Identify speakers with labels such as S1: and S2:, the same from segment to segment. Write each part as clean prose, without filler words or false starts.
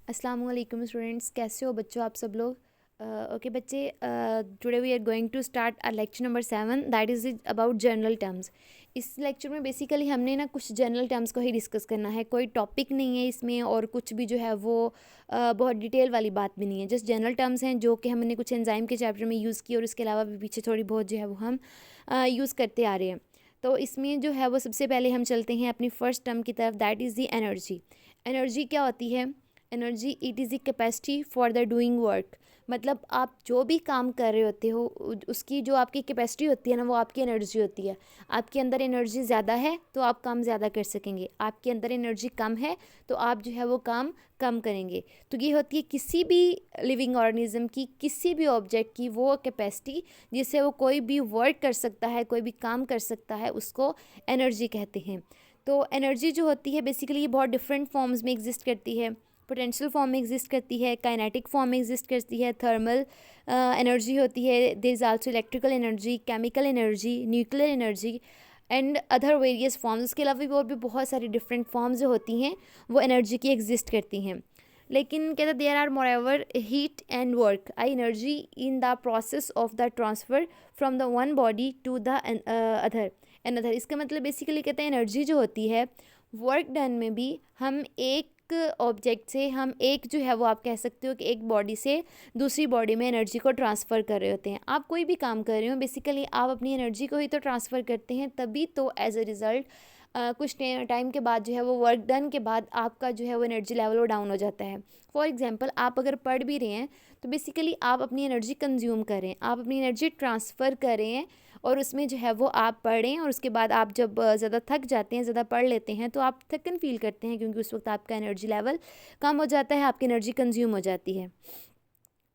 S1: अस्सलाम वालेकुम स्टूडेंट्स, कैसे हो बच्चों आप सब लोग। ओके बच्चे, today we are going to start a lecture number 7 that is about general terms. इस लेक्चर में बेसिकली हमने ना कुछ जनरल टर्म्स को ही डिस्कस करना है, कोई टॉपिक नहीं है इसमें और कुछ भी जो है वो बहुत डिटेल वाली बात भी नहीं है, जस्ट जनरल टर्म्स हैं जो कि हमने कुछ एंजाइम के चैप्टर में यूज़ किए और उसके अलावा भी पीछे थोड़ी बहुत जो है वो हम यूज़ करते आ रहे हैं। तो इसमें जो है वो सबसे पहले हम चलते हैं अपनी फ़र्स्ट टर्म की तरफ, that is the energy. Energy क्या होती है? Energy it is the capacity for the doing work. मतलब आप जो भी काम कर रहे होते हो उसकी जो आपकी कैपेसिटी होती है ना, वो आपकी एनर्जी होती है। आपके अंदर एनर्जी ज़्यादा है तो आप काम ज़्यादा कर सकेंगे, आपके अंदर एनर्जी कम है तो आप जो है वो काम कम करेंगे। तो ये होती है किसी भी लिविंग ऑर्गेनिज्म की, किसी भी ऑब्जेक्ट की वो कैपेसिटी जिससे वो कोई भी वर्क कर सकता है, कोई भी काम कर सकता है, उसको एनर्जी कहते हैं। तो एनर्जी जो होती है बेसिकली ये बहुत डिफरेंट फॉर्म्स में एग्जिस्ट करती है। पोटेंशियल फॉर्म में एग्जिस्ट करती है, काइनेटिक फॉर्म में एग्जिस्ट करती है, थर्मल एनर्जी होती है, there is also electrical energy, chemical energy, nuclear energy and other various forms. इसके अलावा भी और भी बहुत सारी डिफरेंट फॉर्म्स जो होती हैं वो एनर्जी की एग्जिस्ट करती हैं। लेकिन कहते there are moreover heat and work I energy in the process of the transfer from the one body to the other. इसका मतलब बेसिकली कहते हैं एनर्जी जो होती है वर्क डन में भी हम एक ऑब्जेक्ट से, हम एक जो है वो आप कह सकते हो कि एक बॉडी से दूसरी बॉडी में एनर्जी को ट्रांसफ़र कर रहे होते हैं। आप कोई भी काम कर रहे हो बेसिकली आप अपनी एनर्जी को ही तो ट्रांसफ़र करते हैं, तभी तो एज अ रिज़ल्ट कुछ टाइम के बाद जो है वो वर्क डन के बाद आपका जो है वो एनर्जी लेवल वो डाउन हो जाता है। फॉर एग्जांपल आप अगर पढ़ भी रहे हैं तो बेसिकली आप अपनी एनर्जी कंज्यूम कर रहे हैं, आप अपनी एनर्जी ट्रांसफ़र कर रहे हैं और उसमें जो है वो आप पढ़ें और उसके बाद आप जब ज़्यादा थक जाते हैं, ज़्यादा पढ़ लेते हैं तो आप थकन फील करते हैं, क्योंकि उस वक्त आपका एनर्जी लेवल कम हो जाता है, आपकी एनर्जी कंज्यूम हो जाती है।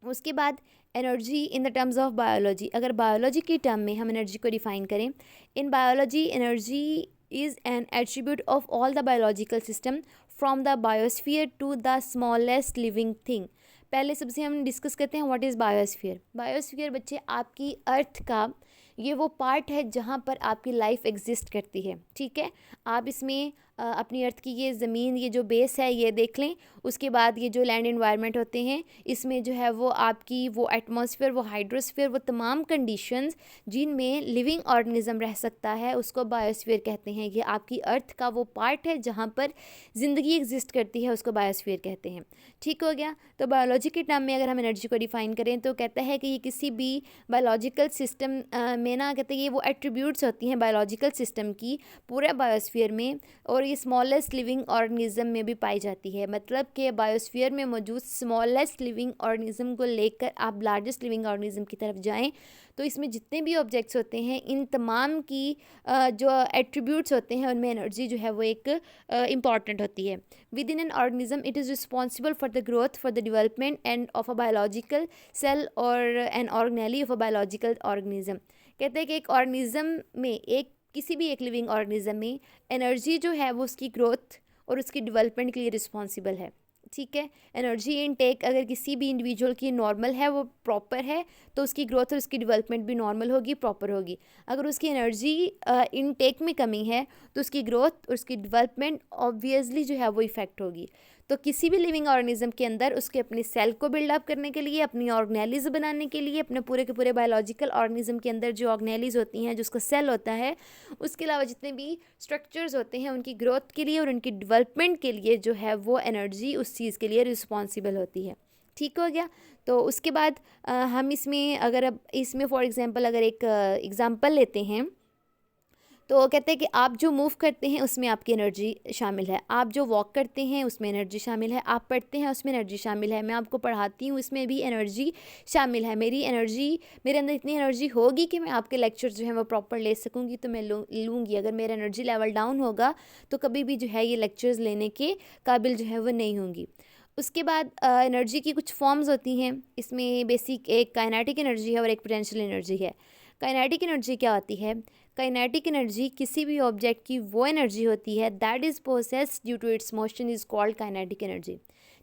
S1: उसके बाद energy in the terms of biology, अगर बायोलॉजी की टर्म में हम एनर्जी को डिफ़ाइन करें, in biology energy is an attribute of all the biological system from the biosphere to the smallest living thing. पहले सबसे हम डिस्कस करते हैं व्हाट इज़ बायोस्फीयर। बायोस्फीयर बच्चे आपकी अर्थ का ये वो पार्ट है जहाँ पर आपकी लाइफ एग्जिस्ट करती है, ठीक है। आप इसमें अपनी अर्थ की ये ज़मीन, ये जो बेस है ये देख लें, उसके बाद ये जो लैंड एनवायरनमेंट होते हैं इसमें जो है वो आपकी वो एटमॉस्फेयर, वो हाइड्रोस्फीयर, वो तमाम कंडीशंस जिनमें लिविंग ऑर्गेनिज्म रह सकता है उसको बायोस्फीयर कहते हैं। ये आपकी अर्थ का वो पार्ट है जहाँ पर ज़िंदगी एग्जिस्ट करती है, उसको बायोस्फीयर कहते हैं। ठीक हो गया। तो बायोलॉजी के टर्म में अगर हम एनर्जी को डिफ़ाइन करें तो कहता है कि ये किसी भी बायोलॉजिकल सिस्टम में ना, कहते हैं ये वो एट्रीब्यूट्स होती हैं बायोलॉजिकल सिस्टम की पूरे बायोस्फीयर में, और ये स्मॉलेस्ट लिविंग ऑर्गेनिज्म में भी पाई जाती है। मतलब कि बायोस्फीयर में मौजूद स्मॉलेस्ट लिविंग ऑर्गेनिज्म को लेकर आप लार्जेस्ट लिविंग ऑर्गेनिज्म की तरफ जाएं तो इसमें जितने भी ऑब्जेक्ट्स होते हैं इन तमाम की जो एट्रीब्यूट्स होते हैं उनमें एनर्जी जो है वो एक इम्पॉर्टेंट होती है। Within an organism it is responsible for the growth, for the development and of a biological cell और an organelle of a biological organism. कहते हैं कि एक ऑर्गेनिज्म में, एक किसी भी एक लिविंग ऑर्गेनिज्म में एनर्जी जो है वो उसकी ग्रोथ और उसकी डेवलपमेंट के लिए रिस्पॉन्सिबल है, ठीक है। एनर्जी इनटेक अगर किसी भी इंडिविजुअल की नॉर्मल है, वो प्रॉपर है, तो उसकी ग्रोथ और उसकी डेवलपमेंट भी नॉर्मल होगी, प्रॉपर होगी। अगर उसकी एनर्जी इनटेक में कमी है तो उसकी ग्रोथ और उसकी डेवलपमेंट ऑब्वियसली जो है वो इफ़ेक्ट होगी। तो किसी भी लिविंग ऑर्गेनिज्म के अंदर उसके अपने सेल को बिल्डअप करने के लिए, अपनी ऑर्गेनेलिज बनाने के लिए, अपने पूरे के पूरे बायोलॉजिकल ऑर्गेनिज्म के अंदर जो ऑर्गेनेलिज होती हैं, जो उसका सेल होता है, उसके अलावा जितने भी स्ट्रक्चर्स होते हैं उनकी ग्रोथ के लिए और उनकी डेवलपमेंट के लिए जो है वो एनर्जी उस चीज़ के लिए रिस्पॉन्सिबल होती है। ठीक हो गया। तो उसके बाद हम इसमें अगर अब इसमें फॉर एग्जांपल अगर एक एग्जांपल लेते हैं तो कहते हैं कि आप जो मूव करते हैं उसमें आपकी एनर्जी शामिल है, आप जो वॉक करते हैं उसमें एनर्जी शामिल है, आप पढ़ते हैं उसमें एनर्जी शामिल है, मैं आपको पढ़ाती हूँ इसमें भी एनर्जी शामिल है। मेरी एनर्जी, मेरे अंदर इतनी एनर्जी होगी कि मैं आपके लेक्चर जो है वो प्रॉपर ले सकूँगी तो मैं लूँगी। अगर मेरा एनर्जी लेवल डाउन होगा तो कभी भी जो है ये लेक्चर्स लेने के काबिल जो है वो नहीं होंगी। उसके बाद एनर्जी की कुछ फॉर्म्स होती हैं, इसमें बेसिक एक काइनेटिक एनर्जी है और एक पोटेंशियल एनर्जी है। काइनेटिक एनर्जी क्या होती है? काइनेटिक एनर्जी किसी भी ऑब्जेक्ट की वो एनर्जी होती है that is possessed due to its motion is called kinetic energy.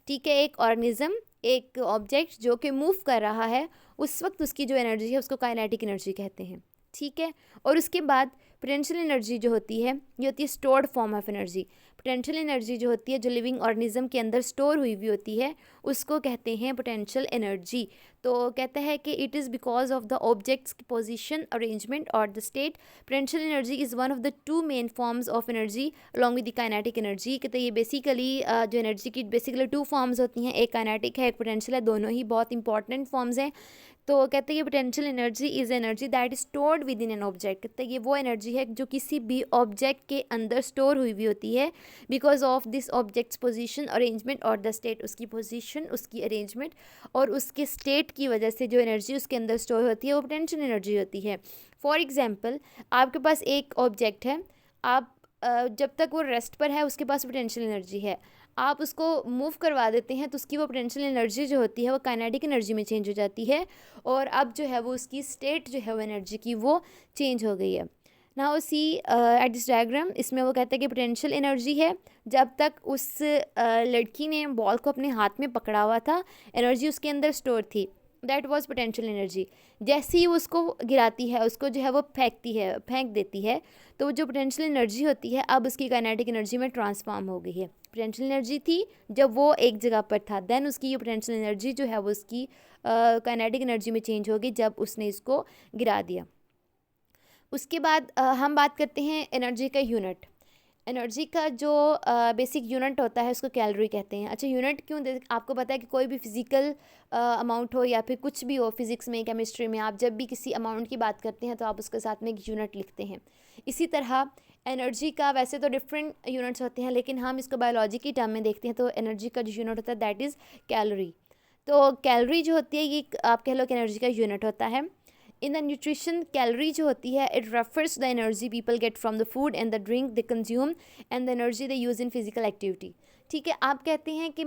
S1: ठीक है, एक ऑर्गेनिज्म, एक ऑब्जेक्ट जो कि मूव कर रहा है उस वक्त उसकी जो एनर्जी है उसको काइनेटिक एनर्जी कहते हैं, ठीक है। और उसके बाद पोटेंशियल एनर्जी जो होती है ये होती है stored form of energy. Potential energy जो होती है, जो लिविंग ऑर्गेनिज्म के अंदर स्टोर हुई हुई होती है, उसको कहते हैं पोटेंशियल एनर्जी। तो कहता है कि it is because of the objects की पोजीशन, अरेंजमेंट और the state. Potential energy is one of the two main forms of energy along with the kinetic energy. कहते हैं ये बेसिकली जो एनर्जी की बेसिकली टू फॉर्म्स होती हैं, एक काइनेटिक है, एक पोटेंशियल है, दोनों ही बहुत इंपॉर्टेंट फॉर्म्स हैं। तो कहते हैं ये potential energy is energy that is stored with in an object. कहते हैं ये वो एनर्जी है जो किसी भी ऑब्जेक्ट के अंदर स्टोर हुई हुई होती है, because of this objects position, arrangement और द स्टेट। उसकी पोजीशन, उसकी अरेंजमेंट और उसके स्टेट की वजह से जो एनर्जी उसके अंदर स्टोर होती है वो पोटेंशियल एनर्जी होती है। फॉर एग्जाम्पल, आपके पास एक ऑब्जेक्ट है, आप जब तक वो रेस्ट पर है उसके पास पोटेंशियल एनर्जी है, आप उसको मूव करवा देते हैं तो उसकी वो पोटेंशियल एनर्जी जो होती है वो काइनेटिक एनर्जी में चेंज हो जाती है, और अब जो है वो उसकी स्टेट जो है वो एनर्जी की वो चेंज हो गई है। Now see at this diagram, इसमें वो कहता है कि पोटेंशियल एनर्जी है जब तक उस लड़की ने बॉल को अपने हाथ में पकड़ा हुआ था, एनर्जी उसके अंदर स्टोर थी, दैट वाज पोटेंशियल एनर्जी। जैसे ही उसको गिराती है, उसको जो है वो फेंक देती है, तो जो पोटेंशियल एनर्जी होती है अब उसकी काइनेटिक एनर्जी में ट्रांसफॉर्म हो गई है। पोटेंशियल एनर्जी थी जब वो एक जगह पर था, देन उसकी ये पोटेंशियल एनर्जी जो है वो उसकी काइनेटिक एनर्जी में चेंज हो गई जब उसने इसको गिरा दिया। उसके बाद हम बात करते हैं एनर्जी का यूनिट। एनर्जी का जो बेसिक यूनिट होता है उसको कैलोरी कहते हैं। अच्छा, यूनिट क्यों आपको पता है कि कोई भी फिज़िकल अमाउंट हो या फिर कुछ भी हो, फिज़िक्स में, केमिस्ट्री में, आप जब भी किसी अमाउंट की बात करते हैं तो आप उसके साथ में एक यूनिट लिखते हैं। इसी तरह एनर्जी का वैसे तो डिफरेंट यूनिट्स होते हैं, लेकिन हम इसको बायोलॉजी की टर्म में देखते हैं तो एनर्जी का जो यूनिट होता है दैट इज़ कैलोरी। तो कैलोरी जो होती है ये आप कह लो कि एनर्जी का यूनिट होता है। इन द न्यूट्रिशन, कैलोरी जो होती है it refers the energy people get from the food and the drink they consume and the energy they use in physical activity. ठीक है, आप कहते हैं कि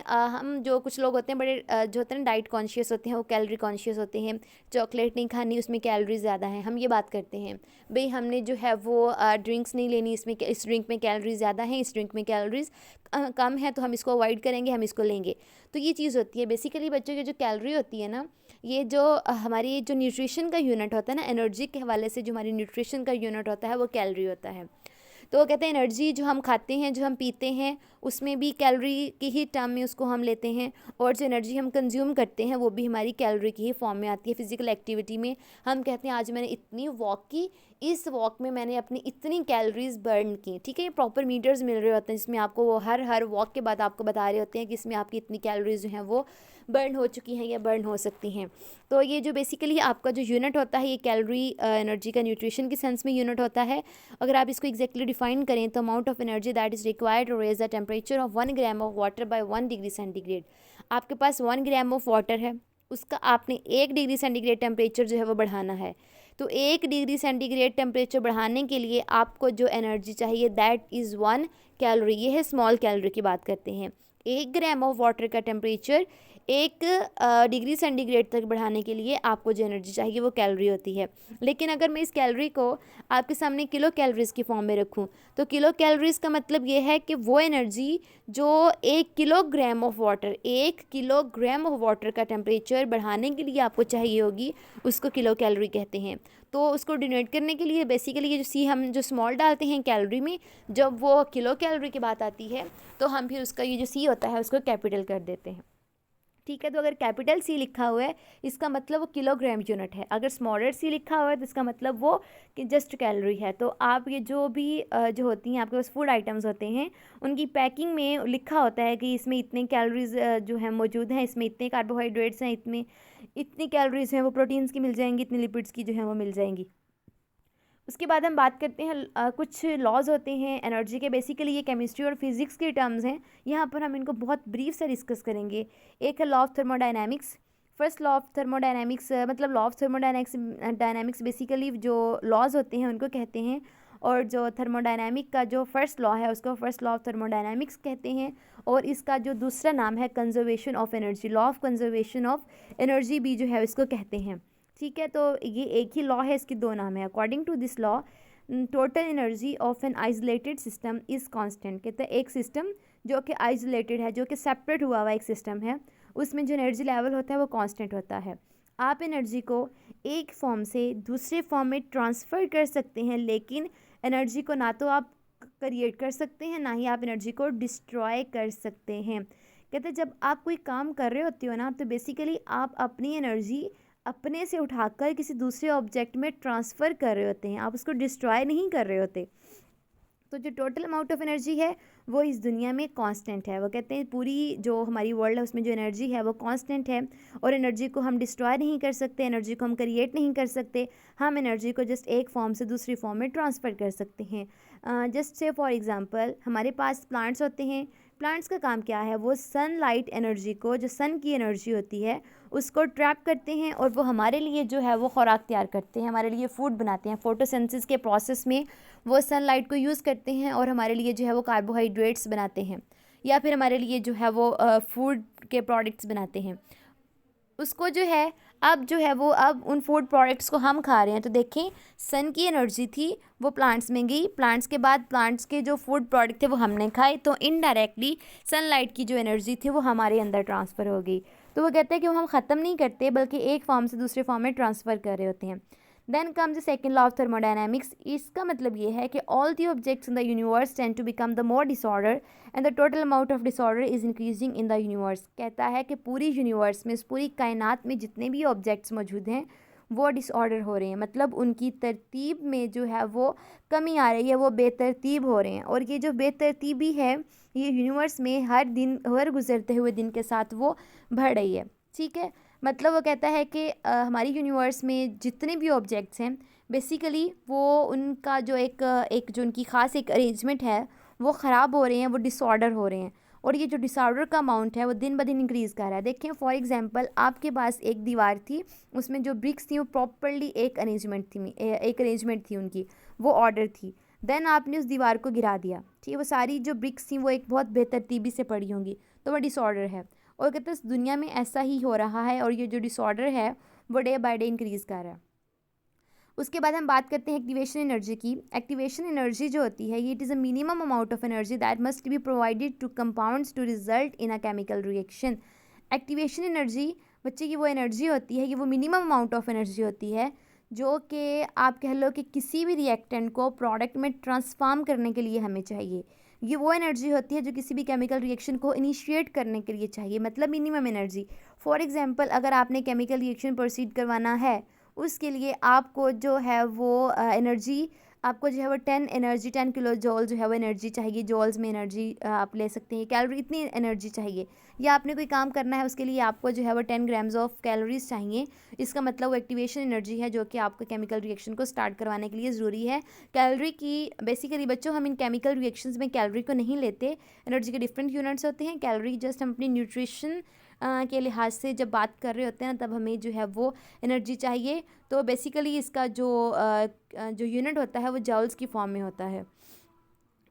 S1: हम जो कुछ लोग होते हैं बड़े जो होते हैं डाइट कॉन्शियस होते हैं, वो कैलोरी कॉन्शियस होते हैं, चॉकलेट नहीं खानी उसमें कैलोरी ज़्यादा है, हम ये बात करते हैं भाई हमने जो है वो ड्रिंक्स नहीं लेनी, इसमें इस ड्रिंक में कैलोरी ज़्यादा है, इस ड्रिंक में कैलोरीज कम है तो हम इसको अवॉइड करेंगे, हम इसको लेंगे। तो ये चीज़ होती है बेसिकली बच्चों की जो कैलोरी होती है ना, ये जो हमारी जो न्यूट्रिशन का यूनिट होता है ना, एनर्जी के हवाले से जो हमारी न्यूट्रिशन का यूनिट होता है वो कैलोरी होता है। तो वो कहते हैं एनर्जी जो हम खाते हैं, जो हम पीते हैं, उसमें भी कैलोरी की ही टर्म में उसको हम लेते हैं, और जो एनर्जी हम कंज्यूम करते हैं वो भी हमारी कैलोरी की ही फॉर्म में आती है। फिजिकल एक्टिविटी में हम कहते हैं आज मैंने इतनी वॉक की, इस वॉक में मैंने अपनी इतनी कैलोरीज बर्न की। ठीक है, ये प्रॉपर मीटर्स मिल रहे होते हैं जिसमें आपको वो हर वॉक के बाद आपको बता रहे होते हैं कि इसमें आपकी इतनी कैलोरीज जो हैं वो बर्न हो चुकी हैं या बर्न हो सकती हैं। तो ये जो बेसिकली आपका जो यूनिट होता है ये कैलोरी एनर्जी का न्यूट्रिशन के सेंस में यूनिट होता है। अगर आप इसको एग्जैक्टली डिफाइन करें तो amount of energy that is required to raise the temperature of 1 gram of water by 1 degree centigrade. आपके पास 1 ग्राम ऑफ वाटर है, उसका आपने 1 डिग्री सेंटीग्रेड टेम्परेचर जो है वो बढ़ाना है। तो 1 डिग्री सेंटीग्रेड टेम्परेचर बढ़ाने के लिए आपको जो एनर्जी चाहिए दैट इज़ 1 कैलोरी। ये है स्मॉल कैलोरी की बात करते हैं। 1 ग्राम ऑफ वाटर का टेम्परेचर 1 डिग्री सेंटीग्रेड तक बढ़ाने के लिए आपको जो एनर्जी चाहिए वो कैलोरी होती है। लेकिन अगर मैं इस कैलोरी को आपके सामने किलो कैलोरीज की फॉर्म में रखूं तो किलो कैलोरीज का मतलब ये है कि वो एनर्जी जो 1 kilogram of water, 1 kilogram of water का टेम्परेचर बढ़ाने के लिए आपको चाहिए होगी, उसको किलो कैलोरी कहते हैं। तो उसको डिनोट करने के लिए बेसिकली ये जो सी हम जो स्मॉल डालते हैं कैलोरी में, जब वो किलो कैलोरी की बात आती है तो हम फिर उसका ये जो सी होता है उसको कैपिटल कर देते हैं। ठीक है, तो अगर कैपिटल सी लिखा हुआ है इसका मतलब वो किलोग्राम यूनिट है, अगर स्मॉलर सी लिखा हुआ है तो इसका मतलब वो कि जस्ट कैलोरी है। तो आप ये जो भी जो होती हैं आपके पास फूड आइटम्स होते हैं उनकी पैकिंग में लिखा होता है कि इसमें इतने कैलोरीज जो है मौजूद हैं, इसमें इतने कार्बोहाइड्रेट्स हैं, इतनी कैलोरीज हैं, वो प्रोटीन्स की मिल जाएंगी, इतनी लिपिड्स की जो है वो मिल जाएंगी। उसके बाद हम बात करते हैं कुछ लॉज होते हैं एनर्जी के। बेसिकली ये केमिस्ट्री और फिजिक्स के टर्म्स हैं, यहाँ पर हम इनको बहुत ब्रीफ से डिस्कस करेंगे। एक है law of thermodynamics. First law of thermodynamics मतलब लॉ ऑफ थर्मोडायनामिक्स बेसिकली जो लॉज होते हैं उनको कहते हैं, और जो थर्मोडायनामिक का जो फर्स्ट लॉ है उसको फर्स्ट लॉ ऑफ थर्मोडायनामिक्स कहते हैं, और इसका जो दूसरा नाम है conservation of energy, law of conservation of energy भी जो है इसको कहते हैं। ठीक है, तो ये एक ही लॉ है, इसके दो नाम है। According to this law total energy of an isolated system is constant. कहते हैं एक सिस्टम जो कि आइसोलेटेड है, जो कि सेपरेट हुआ हुआ एक सिस्टम है, उसमें जो एनर्जी लेवल होता है वो कांस्टेंट होता है। आप एनर्जी को एक फॉर्म से दूसरे फॉर्म में ट्रांसफ़र कर सकते हैं, लेकिन एनर्जी को ना तो आप क्रिएट कर सकते हैं, ना ही आप एनर्जी को डिस्ट्रॉय कर सकते हैं। कहते हैं जब आप कोई काम कर रहे होते हो ना, तो बेसिकली आप अपनी एनर्जी अपने से उठाकर किसी दूसरे ऑब्जेक्ट में ट्रांसफ़र कर रहे होते हैं, आप उसको डिस्ट्रॉय नहीं कर रहे होते। तो जो टोटल अमाउंट ऑफ एनर्जी है वो इस दुनिया में कांस्टेंट है। वो कहते हैं पूरी जो हमारी वर्ल्ड है उसमें जो एनर्जी है वो कांस्टेंट है, और एनर्जी को हम डिस्ट्रॉय नहीं कर सकते, एनर्जी को हम क्रिएट नहीं कर सकते। हम एनर्जी को जस्ट एक फॉर्म से दूसरी फॉर्म में ट्रांसफ़र कर सकते हैं। जस्ट से फॉर एग्जांपल हमारे पास प्लांट्स होते हैं। प्लांट्स का काम क्या है, वो सनलाइट एनर्जी को, जो सन की एनर्जी होती है, उसको ट्रैप करते हैं और वो हमारे लिए जो है वो खुराक तैयार करते हैं, हमारे लिए फूड बनाते हैं। फोटोसिंथेसिस के प्रोसेस में वो सनलाइट को यूज़ करते हैं और हमारे लिए जो है वो कार्बोहाइड्रेट्स बनाते हैं, या फिर हमारे लिए जो है वो फूड के प्रोडक्ट्स बनाते हैं। उसको जो है अब जो है वो अब उन फूड प्रोडक्ट्स को हम खा रहे हैं। तो देखें, सन की एनर्जी थी वो प्लांट्स में गई, प्लांट्स के बाद प्लांट्स के जो फूड प्रोडक्ट थे वो हमने खाए, तो इनडायरेक्टली सनलाइट की जो एनर्जी थी वो हमारे अंदर ट्रांसफ़र हो गई। तो वो कहते हैं कि वो हम ख़त्म नहीं करते, बल्कि एक फॉर्म से दूसरे फॉर्म में ट्रांसफ़र कर रहे होते हैं। Then comes the second law of thermodynamics. इसका मतलब ये है कि all the objects in the universe tend to become the more disorder and the total amount of disorder is increasing in the universe. कहता है कि पूरी यूनिवर्स में, इस पूरी कायनात में जितने भी ऑब्जेक्ट्स मौजूद हैं वो डिसऑर्डर हो रहे हैं, मतलब उनकी तरतीब में जो है वो कमी आ रही है, वो बेतरतीब हो रहे हैं। और ये जो बेतरतीबी है ये यूनिवर्स में हर दिन, हर गुजरते हुए दिन के साथ वो बढ़ रही है। ठीक है, मतलब वो कहता है कि हमारी यूनिवर्स में जितने भी ऑब्जेक्ट्स हैं बेसिकली वो उनका जो एक जो उनकी ख़ास एक अरेंजमेंट है वो ख़राब हो रहे हैं, वो डिसऑर्डर हो रहे हैं, और ये जो डिसऑर्डर का अमाउंट है वो दिन ब दिन इंक्रीज़ कर रहा है। देखें फॉर एग्जांपल आपके पास एक दीवार थी, उसमें जो ब्रिक्स थी वो प्रॉपर्ली एक अरेंजमेंट थी उनकी, वो ऑर्डर थी। देन आपने उस दीवार को गिरा दिया, ठीक है, वो सारी जो ब्रिक्स थी वो एक बहुत बेतरतीबी से पड़ी होंगी, तो वो डिसऑर्डर है। और कहते हैं इस दुनिया में ऐसा ही हो रहा है, और ये जो डिसऑर्डर है वो डे बाय डे इंक्रीज़ कर रहा है। उसके बाद हम बात करते हैं एक्टिवेशन एनर्जी की। एक्टिवेशन एनर्जी जो होती है ये it is a minimum amount of energy that must be provided to compounds to result in a chemical reaction. Activation energy बच्चे की वो एनर्जी होती है, ये वो मिनिमम अमाउंट ऑफ एनर्जी होती है जो कि आप कह लो कि किसी भी रिएक्टेंट को प्रोडक्ट में ट्रांसफॉर्म करने के लिए हमें चाहिए। ये वो एनर्जी होती है जो किसी भी केमिकल रिएक्शन को इनिशिएट करने के लिए चाहिए, मतलब मिनिमम एनर्जी। फॉर एग्जांपल अगर आपने केमिकल रिएक्शन प्रोसीड करवाना है, उसके लिए आपको जो है वो एनर्जी, आपको जो है वो 10 किलो जॉल जो है वो एनर्जी चाहिए। जॉल्स में एनर्जी आप ले सकते हैं, कैलोरी इतनी एनर्जी चाहिए। या आपने कोई काम करना है उसके लिए आपको जो है वो 10 ग्राम्स ऑफ कैलोरीज चाहिए। इसका मतलब वो एक्टिवेशन एनर्जी है जो कि आपको केमिकल रिएक्शन को स्टार्ट करवाने के लिए ज़रूरी है। कैलोरी की बेसिकली बच्चों हम इन केमिकल रिएक्शंस में कैलोरी को नहीं लेते, एनर्जी के डिफरेंट यूनिट्स होते हैं। कैलोरी जस्ट हम अपनी न्यूट्रिशन के लिहाज से जब बात कर रहे होते हैं तब हमें जो है वो एनर्जी चाहिए। तो बेसिकली इसका जो यूनिट होता है वो जॉल्स की फॉर्म में होता है।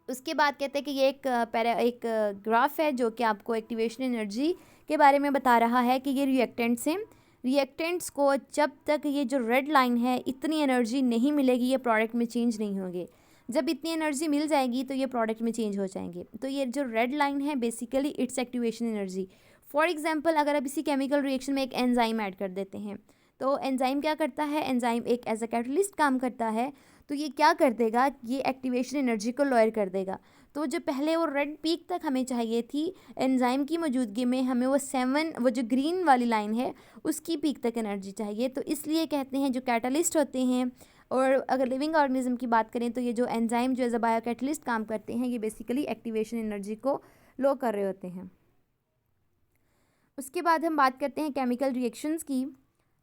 S1: उसके बाद कहते हैं कि ये एक ग्राफ है जो कि आपको एक्टिवेशन एनर्जी के बारे में बता रहा है कि ये रिएक्टेंट्स हैं, रिएक्टेंट्स को जब तक ये जो रेड लाइन है इतनी एनर्जी नहीं मिलेगी ये प्रोडक्ट में चेंज नहीं होंगे। जब इतनी एनर्जी मिल जाएगी तो ये प्रोडक्ट में चेंज हो जाएंगे। तो ये जो रेड लाइन है basically it's activation energy. For example अगर आप इसी केमिकल रिएक्शन में एक एंजाइम ऐड कर देते हैं, तो एंजाइम क्या करता है, एंजाइम एक एज अ कैटलिस्ट काम करता है। तो ये क्या कर देगा, ये एक्टिवेशन एनर्जी को लोअर कर देगा। तो जो पहले वो रेड पीक तक हमें चाहिए थी, एंजाइम की मौजूदगी में हमें वो जो ग्रीन वाली लाइन है उसकी पीक तक एनर्जी चाहिए। तो इसलिए कहते हैं जो कैटलिस्ट होते हैं, और अगर लिविंग ऑर्गेनिज्म की बात करें तो ये जो एंजाइम जो एज अ बायो कैटलिस्ट काम करते हैं ये बेसिकली एक्टिवेशन एनर्जी को लो कर रहे होते हैं। उसके बाद हम बात करते हैं केमिकल रिएक्शंस की।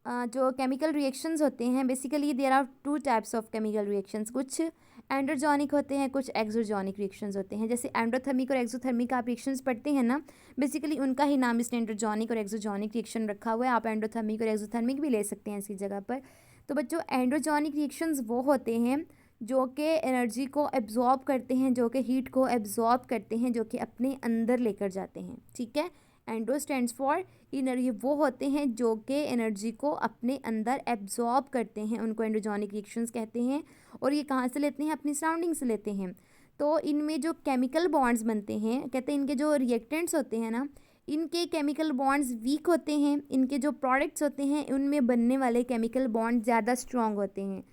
S1: जो केमिकल रिएक्शंस होते हैं basically there are 2 types of chemical reactions. कुछ एंडोजॉनिक होते हैं, कुछ एक्सोजॉनिक रिएक्शंस होते हैं। जैसे एंडोथर्मिक और एक्सोथर्मिक आप रिएक्शंस पढ़ते हैं ना, बेसिकली उनका ही नाम इसने एंडोजॉनिक और एक्सोजॉनिक रिएक्शन रखा हुआ है। आप एंडोथर्मिक और एक्सोथर्मिक भी ले सकते हैं इसकी जगह पर। तो बच्चों एंडोजॉनिक रिएक्शंस वो होते हैं जो कि एनर्जी को एब्जॉर्ब करते हैं, जो कि हीट को एब्जॉर्ब करते हैं, जो कि अपने अंदर लेकर जाते हैं। ठीक है, एंडो स्टैंड्स फॉर इनर, ये वो होते हैं जो कि एनर्जी को अपने अंदर एब्जॉर्ब करते हैं, उनको एंडोजॉनिक रिएक्शंस कहते हैं। और ये कहाँ से लेते हैं, अपनी सराउंडिंग से लेते हैं। तो इनमें जो केमिकल बॉन्ड्स बनते हैं, कहते हैं इनके जो रिएक्टेंट्स होते हैं ना, इनके केमिकल बॉन्ड्स वीक होते हैं, इनके जो प्रोडक्ट्स होते हैं उनमें बनने वाले केमिकल बॉन्ड ज़्यादा स्ट्रॉन्ग होते हैं।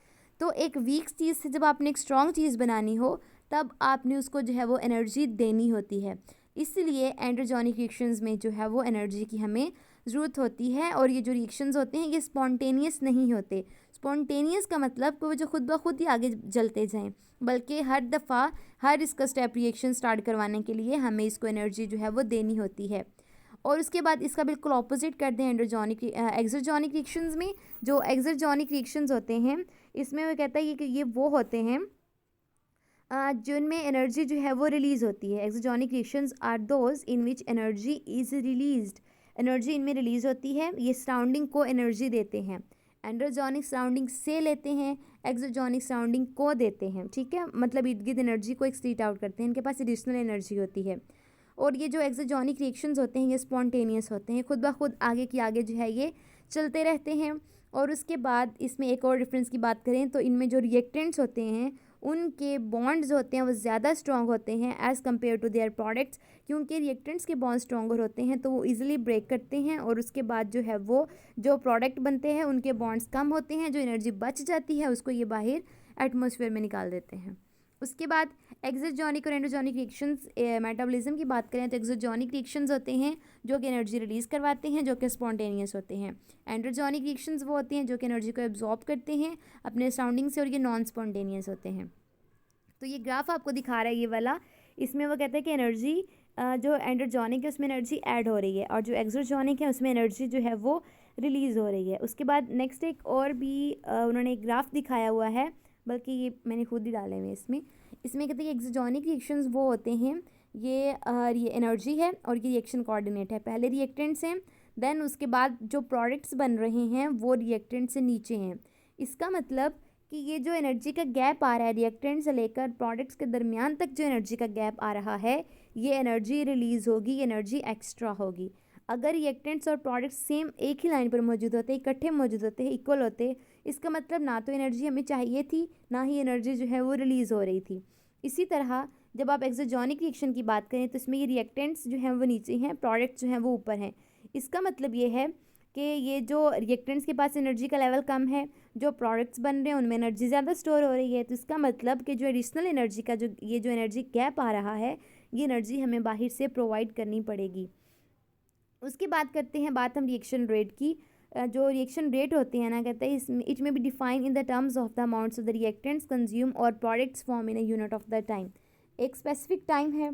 S1: तो एक वीक चीज़ से जब आपने एक स्ट्रॉन्ग चीज़ बनानी हो तब आपने उसको जो है वो एनर्जी देनी होती है। इसलिए एंड्रोजॉनिक रिएक्शंस में जो है वो एनर्जी की हमें ज़रूरत होती है। और ये जो रिएक्शंस होते हैं ये स्पॉन्टेनियस नहीं होते। स्पॉन्टेनियस का मतलब कि वो जो खुद ब खुद ही आगे जलते जाएं, बल्कि हर दफ़ा हर इसका स्टेप रिएक्शन स्टार्ट करवाने के लिए हमें इसको एनर्जी जो है वो देनी होती है। और उसके बाद इसका बिल्कुल ऑपोजिट कर दें एक्सर्जॉनिक रिएक्शंस में। जो एक्सर्जॉनिक रिएक्शंस होते हैं इसमें वो कहता है कि ये वो होते हैं जिनमें एनर्जी जो है वो रिलीज़ होती है। Exergonic reactions are those in which energy is released. Energy इनमें रिलीज़ होती है, ये सराउंडिंग को एनर्जी देते हैं। एंड्रोजॉनिक सराउंडिंग से लेते हैं, एक्सोजोनिक सराउंडिंग को देते हैं। ठीक है, मतलब इर्द गिर्द एनर्जी को एक्सक्रीट आउट करते हैं, इनके पास एडिशनल एनर्जी होती है। और ये जो एक्सोजोनिक रिएक्शंस होते हैं ये स्पॉन्टेनियस होते हैं, खुद ब खुद आगे की आगे जो है ये चलते रहते हैं। और उसके बाद इसमें एक और डिफरेंस की बात करें तो इनमें जो रिएक्टेंट्स होते हैं उनके बॉन्ड्स होते हैं वो ज़्यादा स्ट्रॉन्ग होते हैं as compare to their products, क्योंकि रिएक्टेंट्स के बॉन्ड स्ट्रॉन्गर होते हैं तो वो इजीली ब्रेक करते हैं। और उसके बाद जो है वो जो प्रोडक्ट बनते हैं उनके बॉन्ड्स कम होते हैं, जो एनर्जी बच जाती है उसको ये बाहर एटमॉस्फेयर में निकाल देते हैं। उसके बाद एक्सोजोनिक और एंडोजोनिक रिएक्शंस मेटाबॉलिज्म की बात करें तो एक्सोजोनिक रिएक्शंस होते हैं जो कि एनर्जी रिलीज़ करवाते हैं, जो कि स्पॉन्टेनियस होते हैं। एंड्रोजोनिक रिएक्शंस वो होते हैं जो कि एनर्जी को एब्जॉर्ब करते हैं अपने सराउंडिंग से, और ये नॉन स्पॉन्टेनियस होते हैं। तो ये ग्राफ आपको दिखा रहा है ये वाला, इसमें वो कहता है कि एनर्जी जो एंड्रोजोनिक है उसमें एनर्जी ऐड हो रही है और जो एक्सोजोनिक है उसमें एनर्जी जो है वो रिलीज़ हो रही है। उसके बाद नेक्स्ट एक और भी उन्होंने एक ग्राफ दिखाया हुआ है, बल्कि ये मैंने खुद ही डाले हुए इसमें कहते हैं कि एक्सोजोनिक रिएक्शंस वो होते हैं ये एनर्जी है और ये रिएक्शन कोऑर्डिनेट है। पहले रिएक्टेंट्स हैं, देन उसके बाद जो प्रोडक्ट्स बन रहे हैं वो रिएक्टेंट से नीचे हैं। इसका मतलब कि ये जो एनर्जी का गैप आ रहा है रिएक्टेंट से लेकर प्रोडक्ट्स के दरमियान तक जो एनर्जी का गैप आ रहा है ये एनर्जी रिलीज़ होगी, एनर्जी एक्स्ट्रा होगी। अगर रिएक्टेंट्स और प्रोडक्ट्स सेम एक ही लाइन पर मौजूद होते, इकट्ठे मौजूद होते, इक्वल होते, इसका मतलब ना तो एनर्जी हमें चाहिए थी ना ही एनर्जी जो है वो रिलीज़ हो रही थी। इसी तरह जब आप एक्सोजोनिक रिएक्शन की बात करें तो इसमें ये रिएक्टेंट्स जो हैं वो नीचे हैं, प्रोडक्ट्स जो हैं वो ऊपर हैं। इसका मतलब ये है कि ये जो रिएक्टेंट्स के पास एनर्जी का लेवल कम है, जो प्रोडक्ट्स बन रहे हैं उनमें एनर्जी ज़्यादा स्टोर हो रही है। तो इसका मतलब कि जो एडिशनल एनर्जी का जो एनर्जी गैप आ रहा है ये एनर्जी हमें बाहर से प्रोवाइड करनी पड़ेगी। उसकी बात करते हैं हम रिएक्शन रेट की। जो रिएक्शन रेट होते हैं ना, कहते हैं it may be define in the terms of the amounts of the reactants consume और products form in a unit of the time. एक स्पेसिफिक टाइम है,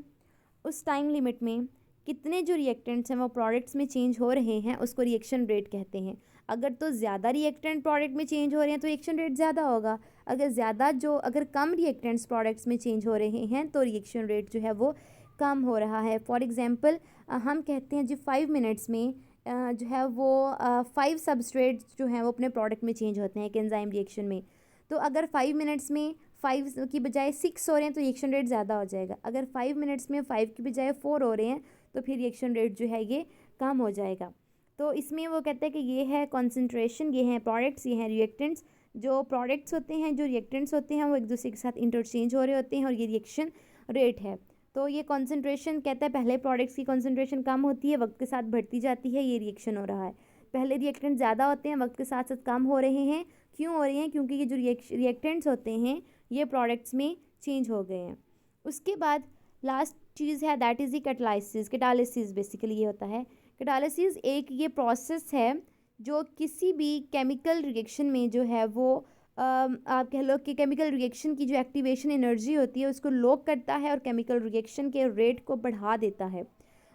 S1: उस टाइम लिमिट में कितने जो रिएक्टेंट्स हैं वो प्रोडक्ट्स में चेंज हो रहे हैं उसको रिएक्शन रेट कहते हैं। अगर तो ज़्यादा रिएक्टेंट प्रोडक्ट में चेंज हो रहे हैं तो रिएक्शन रेट ज़्यादा होगा। अगर कम रिएक्टेंट्स प्रोडक्ट्स में चेंज हो रहे हैं तो रिएक्शन रेट जो है वो कम हो रहा है। फॉर एग्जांपल हम कहते हैं जी 5 मिनट्स में जो है वो 5 सबस्ट्रेट्स जो हैं वो अपने प्रोडक्ट में चेंज होते हैं एक एंजाइम रिएक्शन में। तो अगर 5 मिनट्स में 5 की बजाय 6 हो रहे हैं तो रिएक्शन रेट ज़्यादा हो जाएगा। अगर 5 मिनट्स में 5 की बजाय 4 हो रहे हैं तो फिर रिएक्शन रेट जो है ये कम हो जाएगा। तो इसमें वो कहते हैं कि ये है कॉन्सेंट्रेशन, ये हैं प्रोडक्ट्स, ये हैं रिएक्टेंट्स। जो प्रोडक्ट्स होते हैं, जो रिएक्टेंट्स होते हैं वो एक दूसरे के साथ इंटरचेंज हो रहे होते हैं और ये रिएक्शन रेट है। तो ये कॉन्सेंट्रेशन कहता है पहले प्रोडक्ट्स की कॉन्सेंट्रेशन कम होती है, वक्त के साथ बढ़ती जाती है, ये रिएक्शन हो रहा है। पहले रिएक्टेंट ज़्यादा होते हैं, वक्त के साथ साथ कम हो रहे हैं। क्यों हो रहे हैं? क्योंकि ये जो रिएक्टेंट्स होते हैं ये प्रोडक्ट्स में चेंज हो गए हैं। उसके बाद लास्ट चीज़ है that is the catalysis. Catalysis basically ये होता है, कैटालिसिस एक ये प्रोसेस है जो किसी भी केमिकल रिएक्शन में जो है वो आप कह लो कि केमिकल रिएक्शन की जो एक्टिवेशन एनर्जी होती है उसको लो करता है और केमिकल रिएक्शन के रेट को बढ़ा देता है।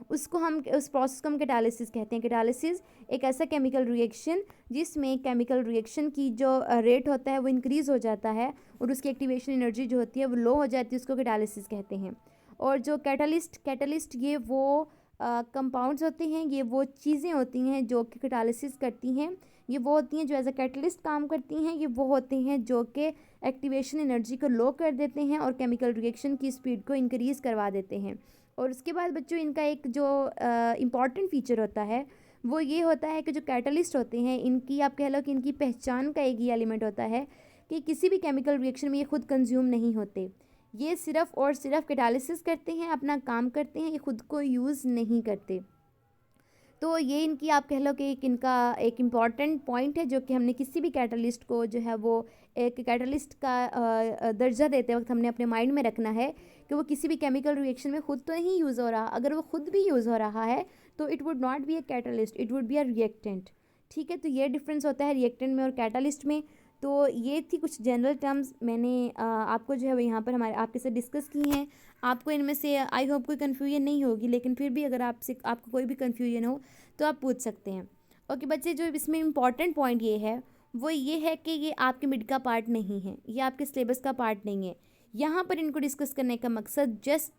S1: उस प्रोसेस को हम कैटालिसिस कहते हैं। कैटालिसिस एक ऐसा केमिकल रिएक्शन जिसमें केमिकल रिएक्शन की जो रेट होता है वो इंक्रीज़ हो जाता है और उसकी एक्टिवेशन एनर्जी जो होती है वो लो हो जाती है, उसको कैटालिसिस कहते हैं। और जो कैटलिस्ट ये वो कंपाउंड्स होते हैं, ये वो चीज़ें होती हैं जो कि कैटालिसिस करती हैं। ये वो होती हैं जो एज अ कैटलिस्ट काम करती हैं। ये वो होते हैं जो कि एक्टिवेशन एनर्जी को लो कर देते हैं और केमिकल रिएक्शन की स्पीड को इंक्रीज़ करवा देते हैं। और उसके बाद बच्चों इनका एक जो इम्पॉर्टेंट फीचर होता है वो ये होता है कि जो कैटलिस्ट होते हैं इनकी आप कह लो कि इनकी पहचान का एक ही एलिमेंट होता है कि किसी भी केमिकल रिएक्शन में ये खुद कंज्यूम नहीं होते। ये सिर्फ़ और सिर्फ कैटालिसिस करते हैं, अपना काम करते हैं, ये खुद को यूज़ नहीं करते। तो ये इनकी आप कह लो कि एक इनका एक इम्पॉर्टेंट पॉइंट है जो कि हमने किसी भी कैटलिस्ट को जो है वो एक कैटलिस्ट का दर्जा देते वक्त हमने अपने माइंड में रखना है कि वो किसी भी केमिकल रिएक्शन में खुद तो नहीं यूज़ हो रहा। अगर वो खुद भी यूज़ हो रहा है तो it would not be a catalyst, it would be a reactant. ठीक है, तो ये डिफरेंस होता है रिएक्टेंट में और कैटलिस्ट में। तो ये थी कुछ जनरल टर्म्स मैंने आपको जो है वो यहाँ पर हमारे आपके साथ डिस्कस की हैं। आपको इनमें से आई होप कोई कन्फ्यूजन नहीं होगी, लेकिन फिर भी अगर आपको कोई भी कन्फ्यूजन हो तो आप पूछ सकते हैं। ओके बच्चे, जो इसमें इम्पॉर्टेंट पॉइंट ये है वो ये है कि ये आपके मिड का पार्ट नहीं है, ये आपके सिलेबस का पार्ट नहीं है। यहाँ पर इनको डिस्कस करने का मकसद just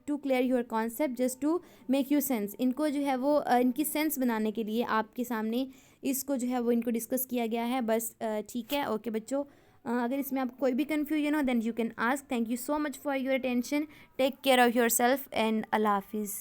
S1: to clear your concept, just to make you sense. इनको जो है वो इनकी सेंस बनाने के लिए आपके सामने इसको जो है वो इनको डिस्कस किया गया है बस। ठीक है, ओके बच्चों, अगर इसमें आपको कोई भी कन्फ्यूजन हो then you can ask. Thank you so much for your attention. Take care of your self and अल्लाह हाफिज़।